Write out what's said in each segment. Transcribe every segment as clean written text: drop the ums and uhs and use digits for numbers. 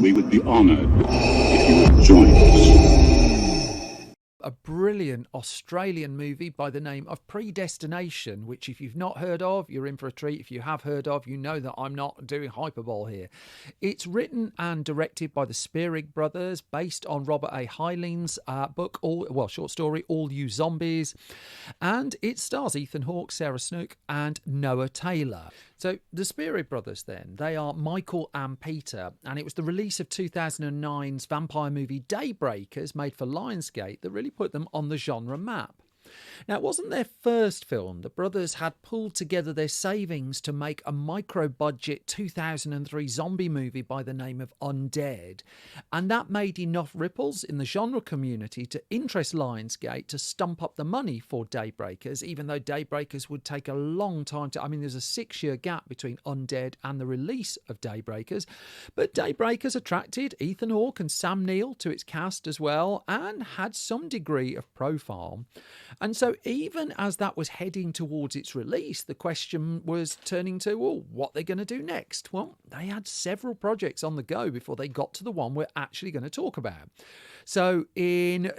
We would be honoured if you would join us. A brilliant Australian movie by the name of Predestination, which if you've not heard of, you're in for a treat. If you have heard of, you know that I'm not doing hyperbole here. It's written and directed by the Spearig brothers, based on Robert A. Heinlein's book, short story, All You Zombies. And it stars Ethan Hawke, Sarah Snook and Noah Taylor. So the Spearig brothers then, they are Michael and Peter, and it was the release of 2009's vampire movie Daybreakers, made for Lionsgate, that really put them on the genre map. Now, it wasn't their first film. The brothers had pulled together their savings to make a micro-budget 2003 zombie movie by the name of Undead, and that made enough ripples in the genre community to interest Lionsgate to stump up the money for Daybreakers, even though Daybreakers would take a long time to... I mean, there's a 6-year gap between Undead and the release of Daybreakers, but Daybreakers attracted Ethan Hawke and Sam Neill to its cast as well, and had some degree of profile. And so even as that was heading towards its release, the question was turning to, well, what they're going to do next? Well, they had several projects on the go before they got to the one we're actually going to talk about. So they've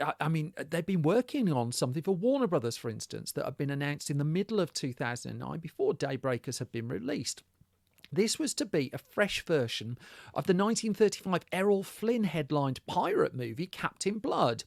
been working on something for Warner Brothers, for instance, that had been announced in the middle of 2009 before Daybreakers had been released. This was to be a fresh version of the 1935 Errol Flynn headlined pirate movie Captain Blood,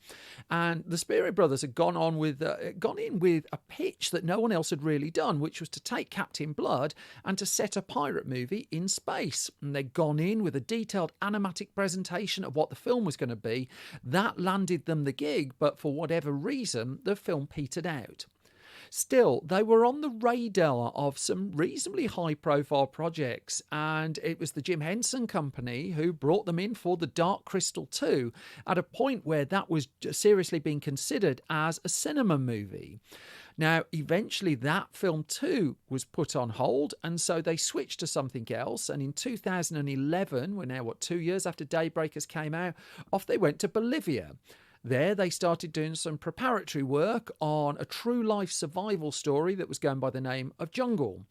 and the Spearig brothers had gone in with a pitch that no one else had really done, which was to take Captain Blood and to set a pirate movie in space. And they'd gone in with a detailed animatic presentation of what the film was going to be. That landed them the gig, but for whatever reason, the film petered out. Still, they were on the radar of some reasonably high-profile projects, and it was the Jim Henson Company who brought them in for The Dark Crystal 2 at a point where that was seriously being considered as a cinema movie. Now, eventually that film too was put on hold, and so they switched to something else, and in 2011, we're now, 2 years after Daybreakers came out, off they went to Bolivia. There, they started doing some preparatory work on a true life survival story that was going by the name of Jungle.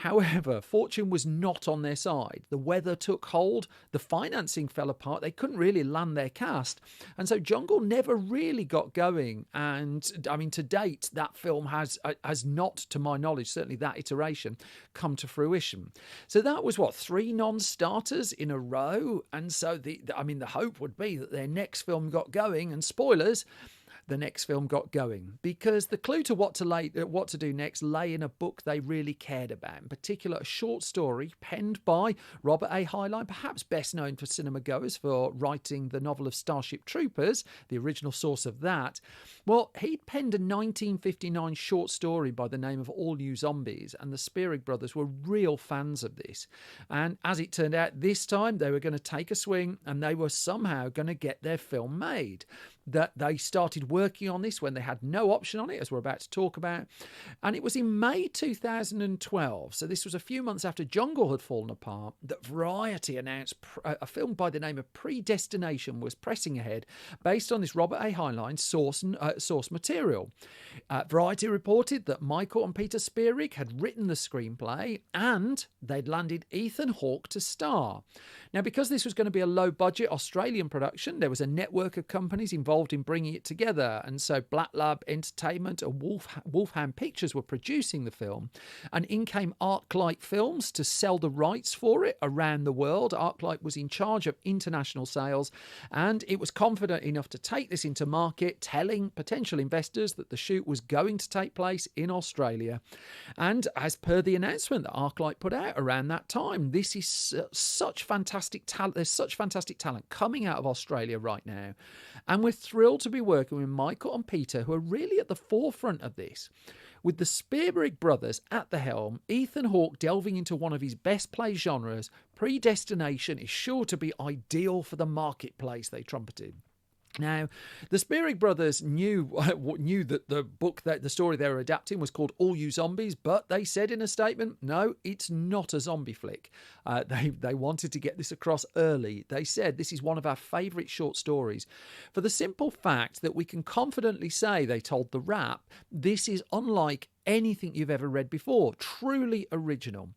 However, fortune was not on their side. The weather took hold, the financing fell apart, they couldn't really land their cast, and so Jungle never really got going. And I mean, to date, that film has not, to my knowledge, certainly that iteration, come to fruition. So that was 3 non-starters in a row, and so the hope would be that their next film got going, and spoilers, the next film got going, because the clue to what to do next lay in a book they really cared about, in particular a short story penned by Robert A. Heinlein, perhaps best known for cinema goers for writing the novel of Starship Troopers, the original source of that. Well, he'd penned a 1959 short story by the name of All You Zombies, and the Spearig brothers were real fans of this. And as it turned out, this time they were going to take a swing, and they were somehow going to get their film made. That they started working on this when they had no option on it, as we're about to talk about. And it was in May 2012, so this was a few months after Jungle had fallen apart, that Variety announced a film by the name of Predestination was pressing ahead based on this Robert A. Heinlein source material. Variety reported that Michael and Peter Spearig had written the screenplay and they'd landed Ethan Hawke to star. Now, because this was going to be a low-budget Australian production, there was a network of companies involved in bringing it together, and so Black Lab Entertainment and Wolfham Pictures were producing the film, and in came ArcLight Films to sell the rights for it around the world. ArcLight was in charge of international sales, and it was confident enough to take this into market, telling potential investors that the shoot was going to take place in Australia. And as per the announcement that ArcLight put out around that time, this is such fantastic talent. There's such fantastic talent coming out of Australia right now, and we're thrilled to be working with Michael and Peter, who are really at the forefront of this. With the Spearig brothers at the helm, Ethan Hawke delving into one of his best play genres, Predestination is sure to be ideal for the marketplace, they trumpeted. Now, the Spearig brothers knew that the story they were adapting was called All You Zombies, but they said in a statement, no, it's not a zombie flick. They wanted to get this across early. They said, this is one of our favourite short stories. For the simple fact that we can confidently say, they told The Wrap, this is unlike anything you've ever read before. Truly original.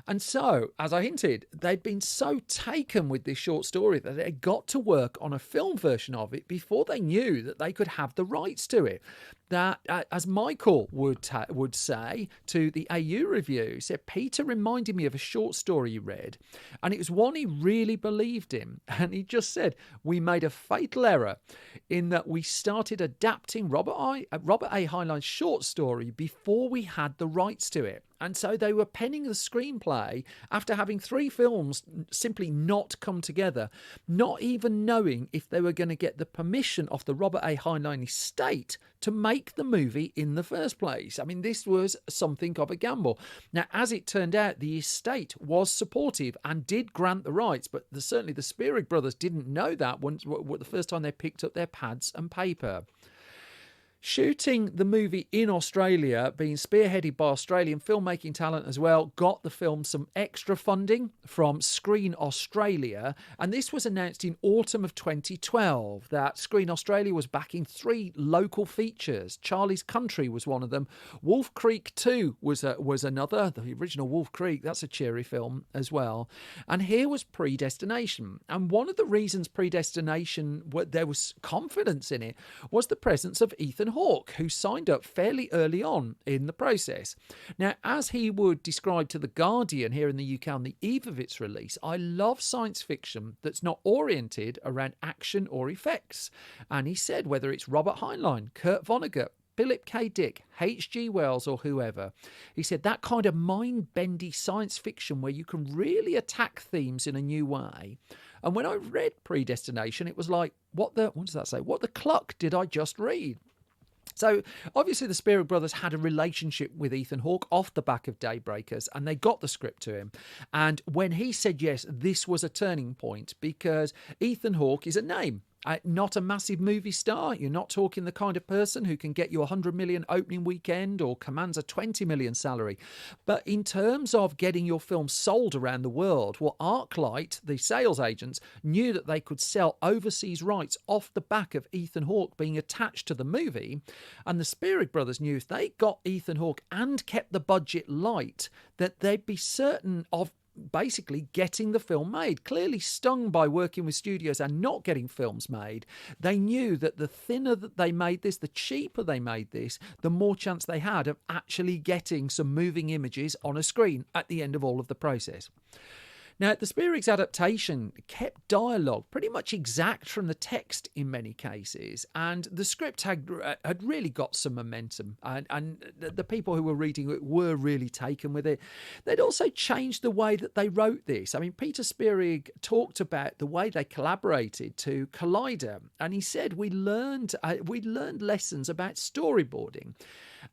And so, as I hinted, they'd been so taken with this short story that they got to work on a film version of it before they knew that they could have the rights to it. That, as Michael would say to the AU review, he said, Peter reminded me of a short story he read, and it was one he really believed in. And he just said, we made a fatal error in that we started adapting Robert A. Heinlein's short story before we had the rights to it. And so they were penning the screenplay after having 3 films simply not come together, not even knowing if they were going to get the permission of the Robert A. Heinlein estate to make the movie in the first place. I mean, this was something of a gamble. Now, as it turned out, the estate was supportive and did grant the rights, but certainly the Spierig brothers didn't know that the first time they picked up their pads and paper. Shooting the movie in Australia, being spearheaded by Australian filmmaking talent as well, got the film some extra funding from Screen Australia, and this was announced in autumn of 2012 that Screen Australia was backing 3 local features. Charlie's Country was one of them. Wolf Creek 2 was another. The original Wolf Creek, that's a cheery film as well. And here was Predestination. And one of the reasons Predestination, there was confidence in it, was the presence of Ethan Hawke, who signed up fairly early on in the process. Now, as he would describe to The Guardian here in the UK on the eve of its release, I love science fiction that's not oriented around action or effects. And he said whether it's Robert Heinlein, Kurt Vonnegut, Philip K. Dick, H.G. Wells or whoever, he said that kind of mind-bendy science fiction where you can really attack themes in a new way. And when I read Predestination, it was like, what does that say? What the cluck did I just read? So obviously the Spierig brothers had a relationship with Ethan Hawke off the back of Daybreakers, and they got the script to him. And when he said yes, this was a turning point, because Ethan Hawke is a name. Not a massive movie star. You're not talking the kind of person who can get you 100 million opening weekend or commands a 20 million salary. But in terms of getting your film sold around the world, well, ArcLight, the sales agents, knew that they could sell overseas rights off the back of Ethan Hawke being attached to the movie. And the Spierig brothers knew if they got Ethan Hawke and kept the budget light, that they'd be certain of basically getting the film made. Clearly stung by working with studios and not getting films made, they knew that the thinner that they made this, the cheaper they made this, the more chance they had of actually getting some moving images on a screen at the end of all of the process. Now, the Spierigs adaptation kept dialogue pretty much exact from the text in many cases, and the script had really got some momentum, and the people who were reading it were really taken with it. They'd also changed the way that they wrote this. I mean, Peter Spierig talked about the way they collaborated to Collider, and he said we learned lessons about storyboarding.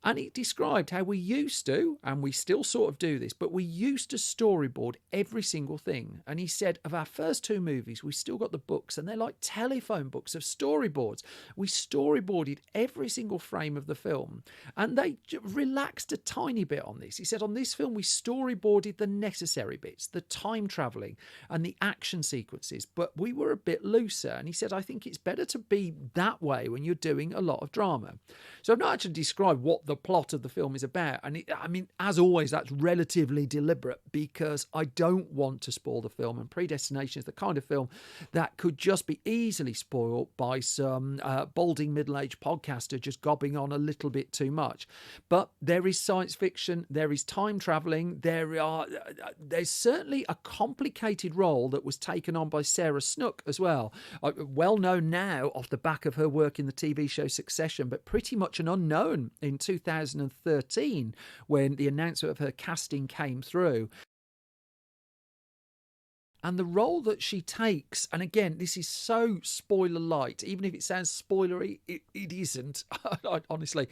And he described how we used to, and we still sort of do this, but we used to storyboard every single thing. And he said of our first 2 movies, we still got the books, and they're like telephone books of storyboards. We storyboarded every single frame of the film, and they relaxed a tiny bit on this. He said on this film, we storyboarded the necessary bits, the time traveling and the action sequences, but we were a bit looser. And he said, I think it's better to be that way when you're doing a lot of drama. So I've not actually described what the plot of the film is about, and I mean, as always, that's relatively deliberate because I don't want to spoil the film, and Predestination is the kind of film that could just be easily spoiled by some balding middle-aged podcaster just gobbing on a little bit too much. But there is science fiction, there is time traveling, there's certainly a complicated role that was taken on by Sarah Snook as well, well known now off the back of her work in the TV show Succession, but pretty much an unknown in 2013 when the announcement of her casting came through. And the role that she takes, and again, this is so spoiler light, even if it sounds spoilery, it isn't, honestly,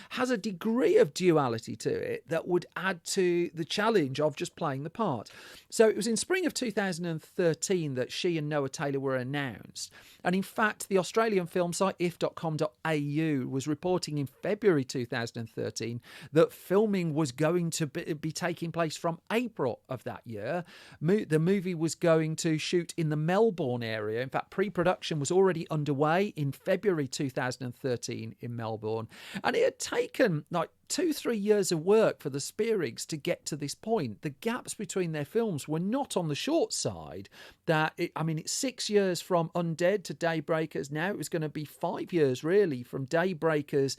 has a degree of duality to it that would add to the challenge of just playing the part. So it was in spring of 2013 that she and Noah Taylor were announced. And in fact, the Australian film site if.com.au was reporting in February 2013 that filming was going to be taking place from April of that year. The movie was was going to shoot in the Melbourne area. In fact, pre-production was already underway in February 2013 in Melbourne. And it had taken like 2-3 years of work for the Spearigs to get to this point. The gaps between their films were not on the short side. It's 6 years from Undead to Daybreakers. Now it was going to be 5 years really from Daybreakers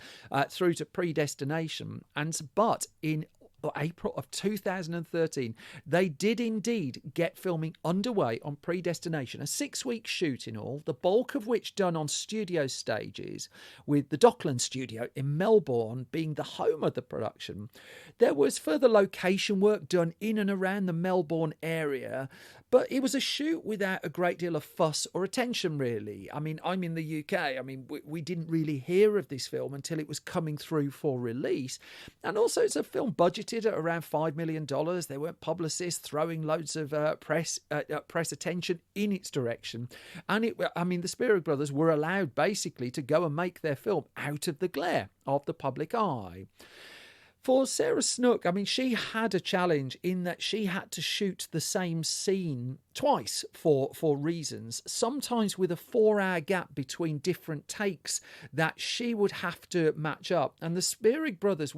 through to Predestination. But in April of 2013, they did indeed get filming underway on Predestination, a 6-week shoot in all, the bulk of which done on studio stages, with the Dockland studio in Melbourne being the home of the production. There was further location work done in and around the Melbourne area, but it was a shoot without a great deal of fuss or attention, really. I mean, I'm in the UK. I mean, we didn't really hear of this film until it was coming through for release. And also, it's a film budgeted at around $5 million. There weren't publicists throwing loads of press attention in its direction. And the Spearig brothers were allowed basically to go and make their film out of the glare of the public eye. For Sarah Snook, she had a challenge in that she had to shoot the same scene twice for reasons, sometimes with a 4-hour gap between different takes that she would have to match up. And the Spearig brothers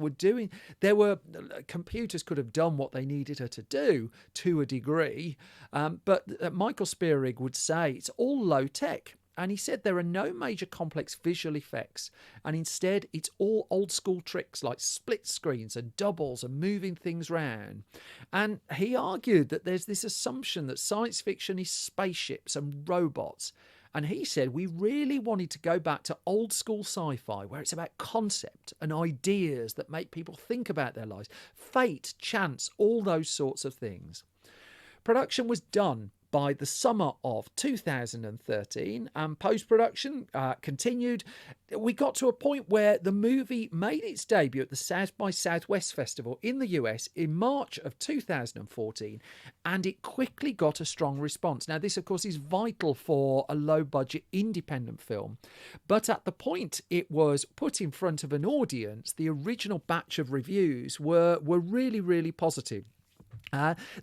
computers could have done what they needed her to do to a degree, but Michael Spearig would say it's all low tech. And he said there are no major complex visual effects, and instead it's all old school tricks like split screens and doubles and moving things round. And he argued that there's this assumption that science fiction is spaceships and robots. And he said we really wanted to go back to old school sci-fi, where it's about concept and ideas that make people think about their lives, fate, chance, all those sorts of things. Production was done by the summer of 2013, and post-production continued. We got to a point where the movie made its debut at the South by Southwest Festival in the US in March of 2014, and it quickly got a strong response. Now, this, of course, is vital for a low-budget independent film, but at the point it was put in front of an audience, the original batch of reviews were really, really positive.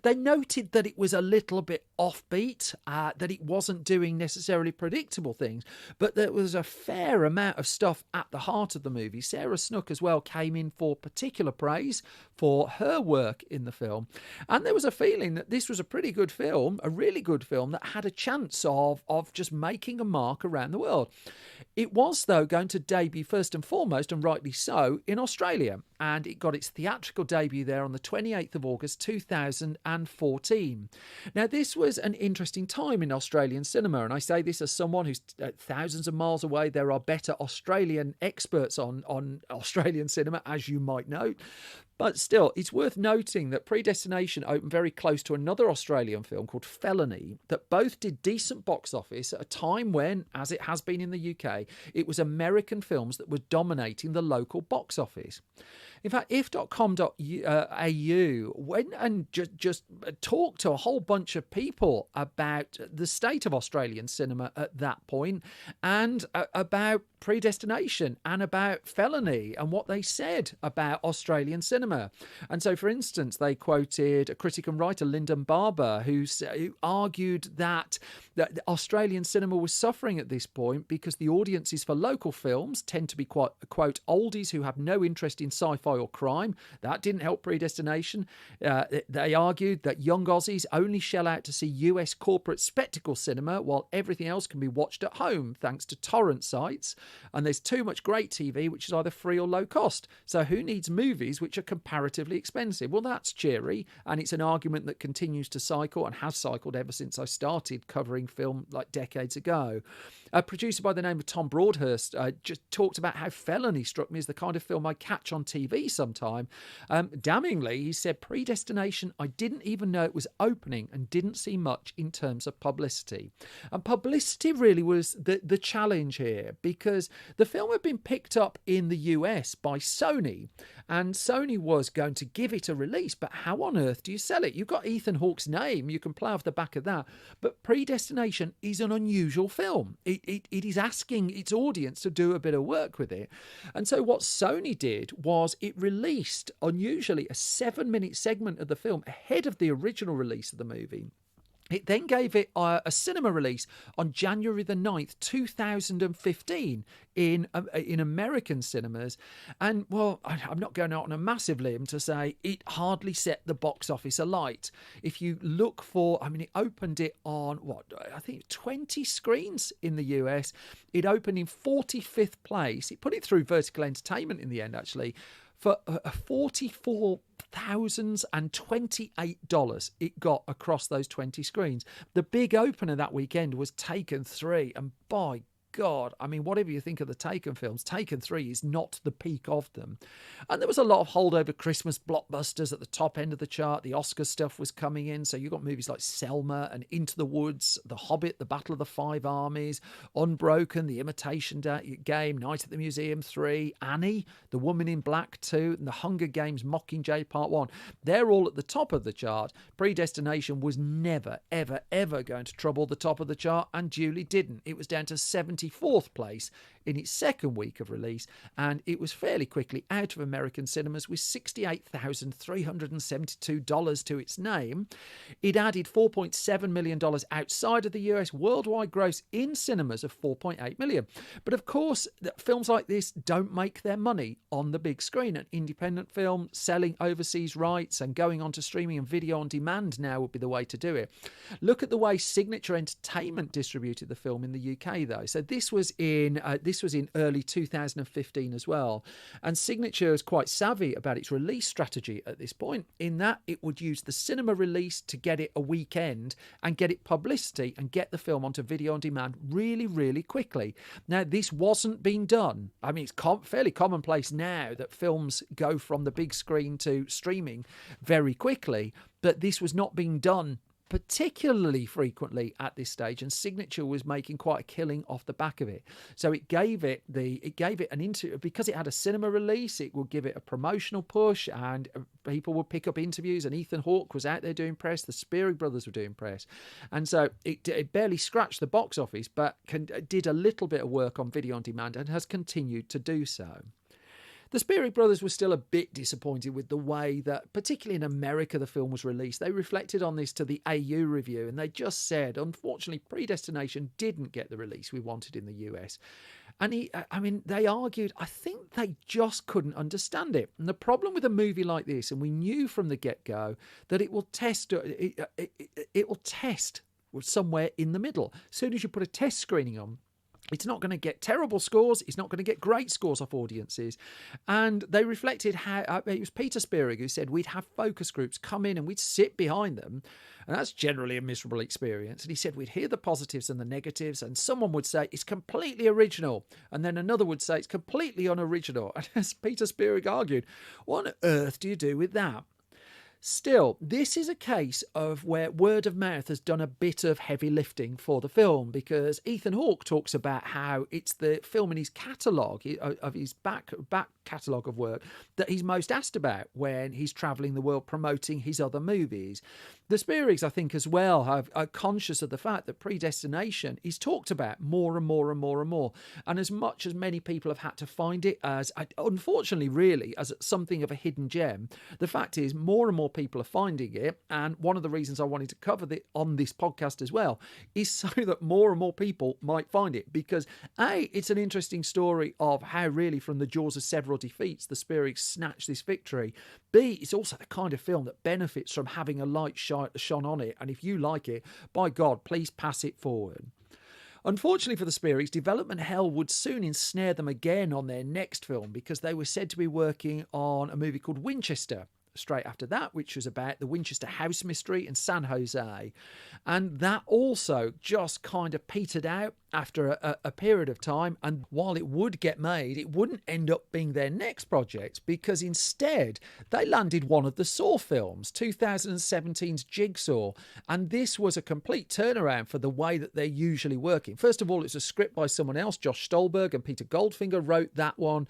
They noted that it was a little bit offbeat, that it wasn't doing necessarily predictable things, but there was a fair amount of stuff at the heart of the movie. Sarah Snook as well came in for particular praise for her work in the film, and there was a feeling that this was a pretty good film, a really good film that had a chance of just making a mark around the world. It was, though, going to debut first and foremost, and rightly so, in Australia, and it got its theatrical debut there on the 28th of August 2014. Now, this was an interesting time in Australian cinema, and I say this as someone who's thousands of miles away. There are better Australian experts on Australian cinema, as you might know. But still, it's worth noting that Predestination opened very close to another Australian film called Felony, that both did decent box office at a time when, as it has been in the UK, it was American films that were dominating the local box office. In fact, if.com.au went and just talked to a whole bunch of people about the state of Australian cinema at that point, and about Predestination and about Felony and what they said about Australian cinema. And so, for instance, they quoted a critic and writer, Lyndon Barber, who argued that Australian cinema was suffering at this point because the audiences for local films tend to be quote oldies who have no interest in sci-fi or crime. That didn't help Predestination. They argued that young Aussies only shell out to see US corporate spectacle cinema, while everything else can be watched at home thanks to torrent sites. And there's too much great TV which is either free or low cost. So who needs movies which are comparatively expensive? Well, that's cheery, and it's an argument that continues to cycle and has cycled ever since I started covering film like decades ago. A producer by the name of Tom Broadhurst just talked about how Felony struck me as the kind of film I'd catch on TV sometime. Damningly, he said, Predestination, I didn't even know it was opening and didn't see much in terms of publicity. And publicity really was the challenge here, because the film had been picked up in the US by Sony, and Sony was going to give it a release, but how on earth do you sell it? You've got Ethan Hawke's name, you can play off the back of that, but Predestination is an unusual film. It is asking its audience to do a bit of work with it. And so what Sony did was it released, unusually, a 7-minute segment of the film ahead of the original release of the movie. It then gave it a cinema release on January the 9th, 2015 in American cinemas. And, well, I'm not going out on a massive limb to say it hardly set the box office alight. If you look for, it opened it on, I think 20 screens in the US. It opened in 45th place. It put it through Vertical Entertainment in the end, actually, for $44,028 it got across those 20 screens. The big opener that weekend was Taken 3, and by God, whatever you think of the Taken films, Taken 3 is not the peak of them. And there was a lot of holdover Christmas blockbusters at the top end of the chart. The Oscar stuff was coming in. So you got movies like Selma and Into the Woods, The Hobbit, The Battle of the Five Armies, Unbroken, The Imitation Game, Night at the Museum 3, Annie, The Woman in Black 2, and The Hunger Games Mockingjay Part 1. They're all at the top of the chart. Predestination was never, ever, ever going to trouble the top of the chart, and duly didn't. It was down to 74th place in its second week of release, and it was fairly quickly out of American cinemas with $68,372 to its name. It added $4.7 million outside of the US, worldwide gross in cinemas of $4.8 million. But of course, films like this don't make their money on the big screen. An independent film selling overseas rights and going on to streaming and video on demand now would be the way to do it. Look at the way Signature Entertainment distributed the film in the UK, though. So this was in early 2015 as well. And Signature is quite savvy about its release strategy at this point, in that it would use the cinema release to get it a weekend and get it publicity and get the film onto video on demand really, really quickly. Now, this wasn't being done. It's fairly commonplace now that films go from the big screen to streaming very quickly, but this was not being done particularly frequently at this stage, and Signature was making quite a killing off the back of it. So it gave it because it had a cinema release, it would give it a promotional push, and people would pick up interviews, and Ethan Hawke was out there doing press, the Spearig brothers were doing press, and so it barely scratched the box office, but did a little bit of work on video on demand and has continued to do so. The Spearig brothers were still a bit disappointed with the way that, particularly in America, the film was released. They reflected on this to the AU review, and they just said, unfortunately, Predestination didn't get the release we wanted in the US. And they argued, I think they just couldn't understand it. And the problem with a movie like this, and we knew from the get-go, that it will test somewhere in the middle. As soon as you put a test screening on, it's not going to get terrible scores. It's not going to get great scores off audiences. And they reflected how it was Peter Spearig who said we'd have focus groups come in and we'd sit behind them. And that's generally a miserable experience. And he said we'd hear the positives and the negatives. And someone would say it's completely original. And then another would say it's completely unoriginal. And as Peter Spearig argued, what on earth do you do with that? Still, this is a case of where word of mouth has done a bit of heavy lifting for the film, because Ethan Hawke talks about how it's the film in his catalogue, of his back catalogue of work, that he's most asked about when he's travelling the world promoting his other movies. The Spearigs, I think, as well, are conscious of the fact that Predestination is talked about more and more and more and more. And as much as many people have had to find it as, unfortunately, really, as something of a hidden gem, the fact is more and more people are finding it. And one of the reasons I wanted to cover it on this podcast as well is so that more and more people might find it, because A, it's an interesting story of how really from the jaws of several defeats the Spearigs snatched this victory. B, it's also the kind of film that benefits from having a light shone on it, and if you like it, by God, please pass it forward. Unfortunately for the Spearigs, development hell would soon ensnare them again on their next film, because they were said to be working on a movie called Winchester straight after that, which was about the Winchester house mystery in San Jose. And that also just kind of petered out after a period of time. And while it would get made, it wouldn't end up being their next project, because instead they landed one of the Saw films, 2017's Jigsaw. And this was a complete turnaround for the way that they're usually working. First of all, it's a script by someone else, Josh Stolberg, and Peter Goldfinger wrote that one.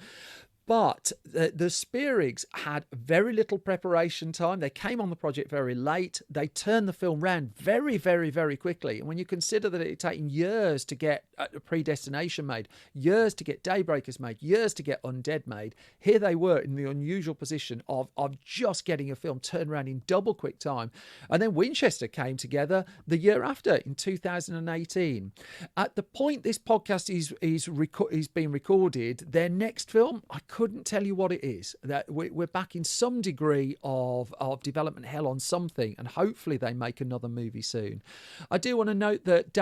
But the Spearigs had very little preparation time. They came on the project very late. They turned the film round very, very, very quickly. And when you consider that it had taken years to get Predestination made, years to get Daybreakers made, years to get Undead made, here they were in the unusual position of just getting a film turned around in double quick time. And then Winchester came together the year after, in 2018. At the point this podcast is being recorded, their next film, I couldn't tell you what it is. That we're back in some degree of development hell on something, and hopefully they make another movie soon. I do want to note that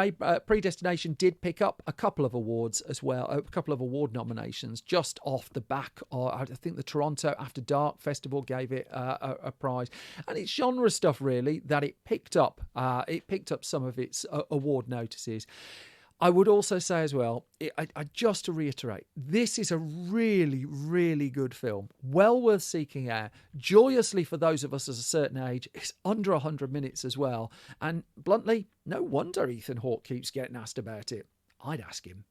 Predestination did pick up a couple of awards as well, a couple of award nominations just off the back. I think the Toronto After Dark Festival gave it a prize, and it's genre stuff really that it picked up. It picked up some of its award notices. I would also say as well, just to reiterate, this is a really, really good film. Well worth seeking out. Joyously for those of us at a certain age. It's under 100 minutes as well. And bluntly, no wonder Ethan Hawke keeps getting asked about it. I'd ask him.